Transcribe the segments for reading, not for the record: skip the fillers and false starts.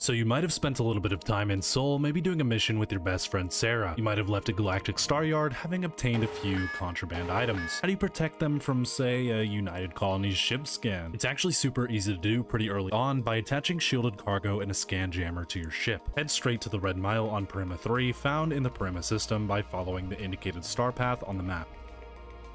So you might have spent a little bit of time in Seoul, maybe doing a mission with your best friend Sarah. You might have left a galactic star yard having obtained a few contraband items. How do you protect them from, say, a United Colonies ship scan? It's actually super easy to do pretty early on by attaching shielded cargo and a scan jammer to your ship. Head straight to the Red Mile on Parima 3, found in the Parima system by following the indicated star path on the map.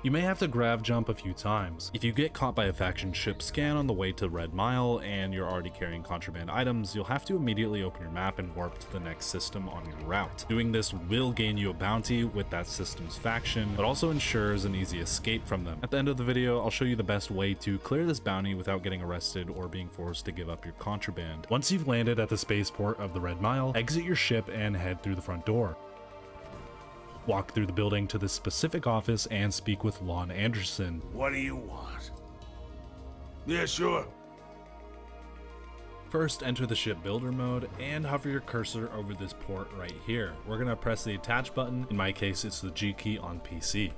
You may have to grav jump a few times. If you get caught by a faction ship scan on the way to Red Mile and you're already carrying contraband items, you'll have to immediately open your map and warp to the next system on your route. Doing this will gain you a bounty with that system's faction, but also ensures an easy escape from them. At the end of the video, I'll show you the best way to clear this bounty without getting arrested or being forced to give up your contraband. Once you've landed at the spaceport of the Red Mile, exit your ship and head through the front door. Walk through the building to the specific office and speak with Lon Anderson. What do you want? Yeah, sure. First, enter the ship builder mode and hover your cursor over this port right here. We're gonna press the attach button. In my case, it's the G key on PC.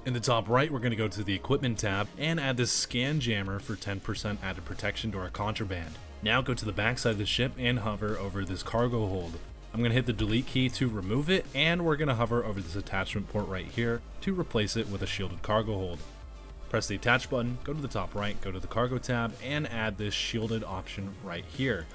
In the top right, we're gonna go to the equipment tab and add this scan jammer for 10% added protection to our contraband. Now go to the back side of the ship and hover over this cargo hold. I'm going to hit the delete key to remove it, and we're going to hover over this attachment port right here to replace it with a shielded cargo hold. Press the attach button, go to the top right, go to the cargo tab, and add this shielded option right here.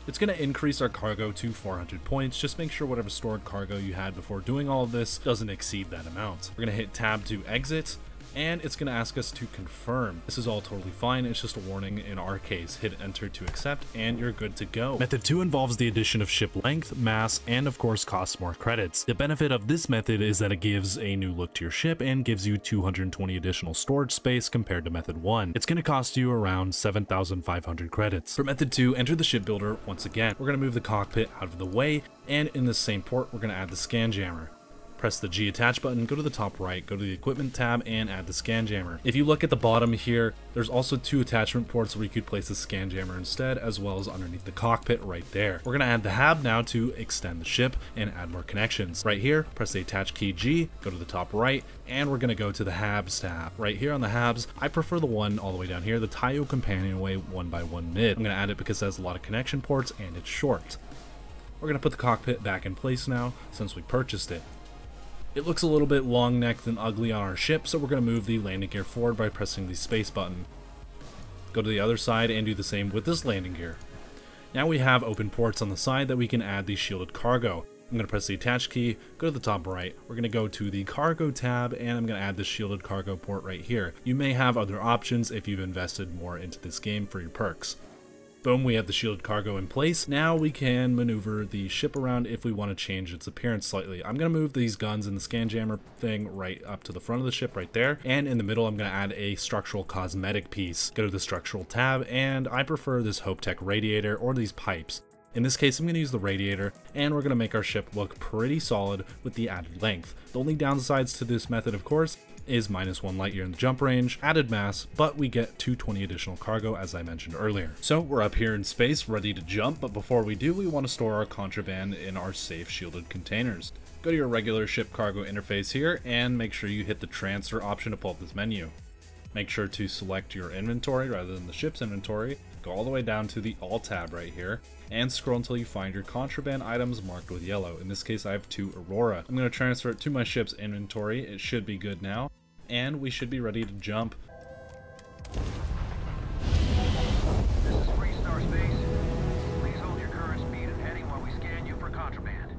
It's going to increase our cargo to 400 points, just make sure whatever stored cargo you had before doing all of this doesn't exceed that amount. We're going to hit tab to exit, and it's going to ask us to confirm. This is all totally fine, it's just a warning in our case. Hit enter to accept and you're good to go. Method 2 involves the addition of ship length, mass, and of course costs more credits. The benefit of this method is that it gives a new look to your ship and gives you 220 additional storage space compared to method 1. It's going to cost you around 7,500 credits. For method 2, enter the shipbuilder once again. We're going to move the cockpit out of the way, and in the same port we're going to add the scan jammer. Press the G attach button, go to the top right, go to the equipment tab, and add the scan jammer. If you look at the bottom here, there's also 2 attachment ports where you could place the scan jammer instead, as well as underneath the cockpit right there. We're going to add the hab now to extend the ship and add more connections. Right here, press the attach key G, go to the top right, and we're going to go to the habs tab. Right here on the habs, I prefer the one all the way down here, the Tayo Companionway 1x1 mid. I'm going to add it because it has a lot of connection ports and it's short. We're going to put the cockpit back in place now since we purchased it. It looks a little bit long-necked and ugly on our ship, so we're going to move the landing gear forward by pressing the space button. Go to the other side and do the same with this landing gear. Now we have open ports on the side that we can add the shielded cargo. I'm going to press the attach key, go to the top right, we're going to go to the cargo tab, and I'm going to add the shielded cargo port right here. You may have other options if you've invested more into this game for your perks. Boom, we have the shielded cargo in place. Now we can maneuver the ship around if we want to change its appearance slightly. I'm going to move these guns and the scan jammer thing right up to the front of the ship right there. And in the middle, I'm going to add a structural cosmetic piece. Go to the structural tab, and I prefer this HopeTech radiator or these pipes. In this case, I'm going to use the radiator, and we're going to make our ship look pretty solid with the added length. The only downsides to this method, of course, is -1 light year in the jump range, added mass, but we get 220 additional cargo as I mentioned earlier. So we're up here in space ready to jump, but before we do, we want to store our contraband in our safe shielded containers. Go to your regular ship cargo interface here and make sure you hit the transfer option to pull up this menu. Make sure to select your inventory rather than the ship's inventory. Go all the way down to the All tab right here and scroll until you find your contraband items marked with yellow. In this case, I have 2 Aurora. I'm going to transfer it to my ship's inventory. It should be good now, and we should be ready to jump. This is Freestar Space. Please hold your current speed and heading while we scan you for contraband.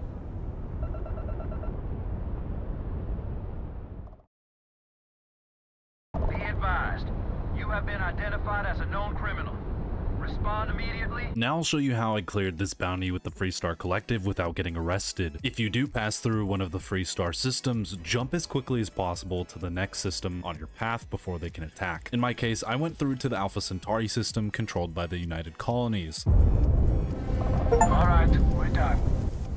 Be advised, you have been identified as a known criminal. Respond immediately. Now I'll show you how I cleared this bounty with the Freestar Collective without getting arrested. If you do pass through one of the Freestar systems, jump as quickly as possible to the next system on your path before they can attack. In my case, I went through to the Alpha Centauri system controlled by the United Colonies. Alright, we're done.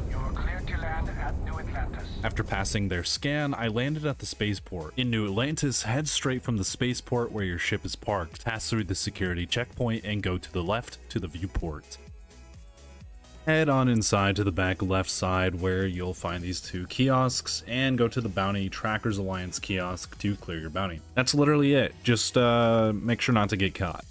You're cleared to land at New Atlantis. After passing their scan, I landed at the spaceport. In New Atlantis, head straight from the spaceport where your ship is parked, pass through the security checkpoint, and go to the left to the viewport. Head on inside to the back left side where you'll find these 2 kiosks, and go to the Bounty Trackers Alliance kiosk to clear your bounty. That's literally it. Just make sure not to get caught.